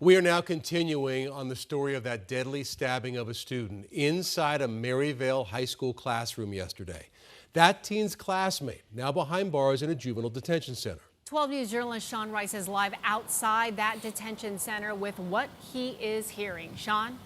We are now continuing on the story of that deadly stabbing of a student inside a Maryvale high school classroom yesterday. That teen's classmate now behind bars in a juvenile detention center. 12 News journalist Sean Rice is live outside that detention center with what he is hearing. Sean?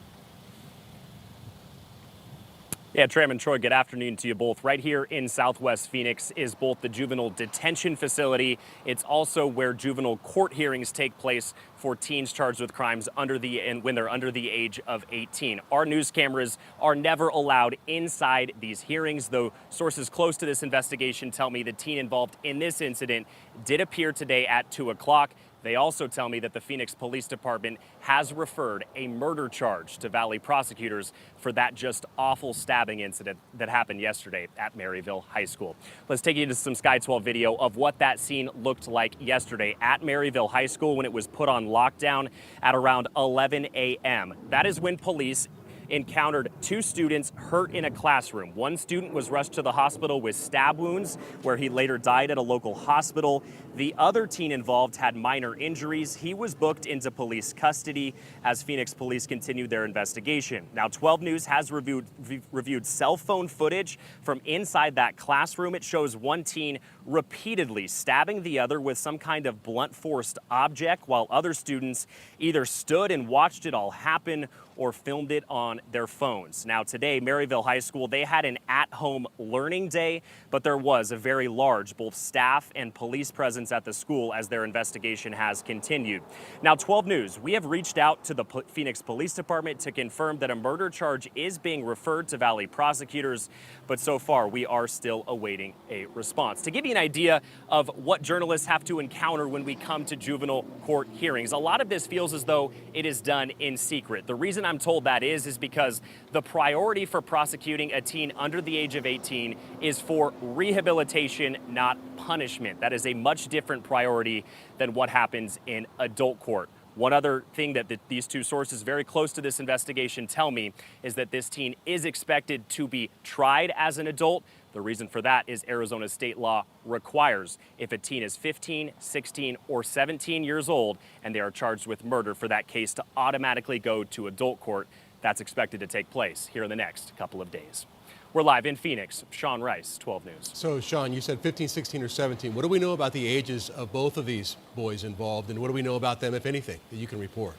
Yeah, Tram and Troy, good afternoon to you both. Right here in Southwest Phoenix is both the juvenile detention facility. It's also where juvenile court hearings take place for teens charged with crimes when they're under the age of 18. Our news cameras are never allowed inside these hearings, though sources close to this investigation tell me the teen involved in this incident did appear today at 2 o'clock. They also tell me that the Phoenix Police Department has referred a murder charge to Valley prosecutors for that just awful stabbing incident that happened yesterday at Maryvale High School. Let's take you to some Sky 12 video of what that scene looked like yesterday at Maryvale High School when it was put on lockdown at around 11 a.m. That is when police encountered two students hurt in a classroom. One student was rushed to the hospital with stab wounds, where he later died at a local hospital. The other teen involved had minor injuries. He was booked into police custody as Phoenix police continued their investigation. Now, 12 News has reviewed cell phone footage from inside that classroom. It shows one teen repeatedly stabbing the other with some kind of blunt force object, while other students either stood and watched it all happen or filmed it on their phones. Now today, Maryvale High School, they had an at-home learning day, but there was a very large both staff and police presence at the school as their investigation has continued. Now 12 News, we have reached out to the Phoenix Police Department to confirm that a murder charge is being referred to Valley prosecutors, but so far we are still awaiting a response. To give you an idea of what journalists have to encounter when we come to juvenile court hearings, a lot of this feels as though it is done in secret. The reason I'm told that is because the priority for prosecuting a teen under the age of 18 is for rehabilitation, not punishment. That is a much different priority than what happens in adult court. One other thing that these two sources very close to this investigation tell me is that this teen is expected to be tried as an adult. The reason for that is Arizona state law requires if a teen is 15, 16, or 17 years old and they are charged with murder for that case to automatically go to adult court. That's expected to take place here in the next couple of days. We're live in Phoenix. Sean Rice, 12 News. So, Sean, you said 15, 16, or 17. What do we know about the ages of both of these boys involved, and what do we know about them, if anything, that you can report?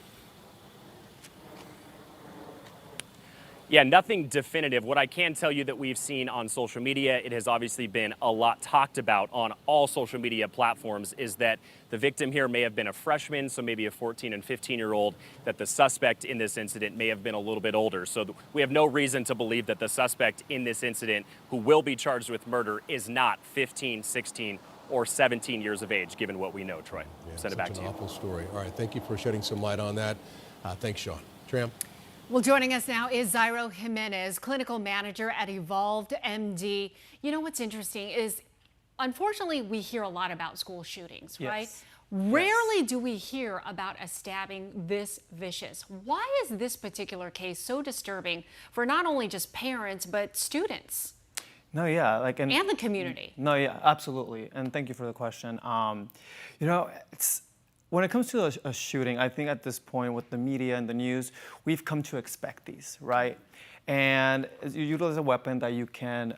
Yeah, nothing definitive. What I can tell you that we've seen on social media, it has obviously been a lot talked about on all social media platforms, is that the victim here may have been a freshman, so maybe a 14 and 15-year-old, that the suspect in this incident may have been a little bit older. So we have no reason to believe that the suspect in this incident, who will be charged with murder, is not 15, 16, or 17 years of age, given what we know, Troy. Yeah, Send it back to you. Such an awful story. All right, thank you for shedding some light on that. Thanks, Sean. Tram? Well, joining us now is Zairo Jimenez, clinical manager at Evolved MD. You know what's interesting is, unfortunately, we hear a lot about school shootings, Yes. right? Rarely do we hear about a stabbing this vicious. Why is this particular case so disturbing for not only just parents, but students? No, yeah, And the community. No, yeah, absolutely. And thank you for the question. You know, when it comes to a shooting, I think at this point with the media and the news, we've come to expect these, right? And you utilize a weapon that you can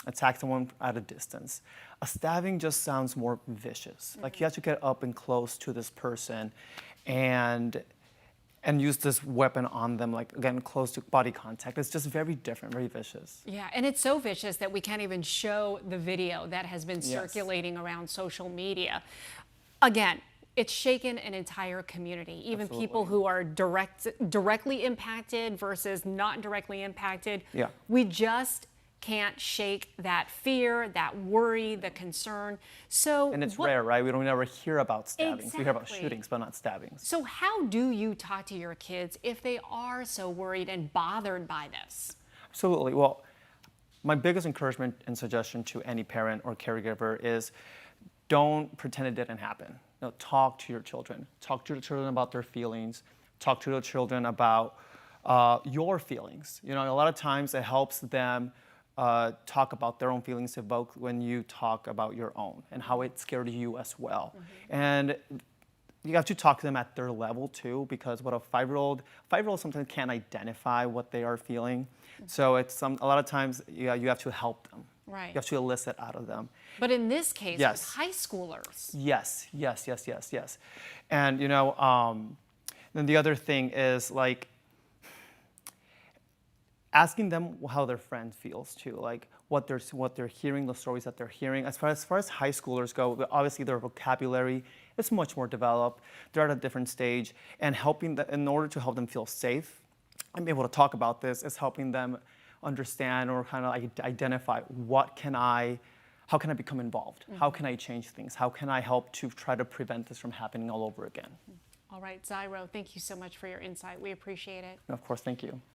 attack someone at a distance. A stabbing just sounds more vicious. Mm-hmm. Like you have to get up and close to this person and use this weapon on them, like again, close to body contact. It's just very different, very vicious. Yeah, and it's so vicious that we can't even show the video that has been circulating around social media. Again, it's shaken an entire community, even Absolutely. people who are directly impacted versus not directly impacted. Yeah. We just can't shake that fear, that worry, the concern. So, And it's rare, right? We don't ever hear about stabbings. Exactly. We hear about shootings, but not stabbings. So how do you talk to your kids if they are so worried and bothered by this? Absolutely. Well, my biggest encouragement and suggestion to any parent or caregiver is don't pretend it didn't happen. No, talk to your children. Talk to your children about their feelings. Talk to your children about your feelings. You know, a lot of times it helps them talk about their own feelings evoked when you talk about your own and how it scared you as well. Mm-hmm. And you have to talk to them at their level too, because what a five-year-old sometimes can't identify what they are feeling. So it's a lot of times you have to help them. Right. You have to elicit out of them. But in this case, Yes. with high schoolers. Yes. And then the other thing is like asking them how their friend feels too, like what they're hearing, the stories that they're hearing. As far as high schoolers go, obviously their vocabulary is much more developed. They're at a different stage, and helping them, in order to help them feel safe and be able to talk about this, is helping them understand or kind of like identify how can I become involved? How can I change things? How can I help to try to prevent this from happening all over again? All right, Zyro, thank you so much for your insight. We appreciate it. And of course, thank you.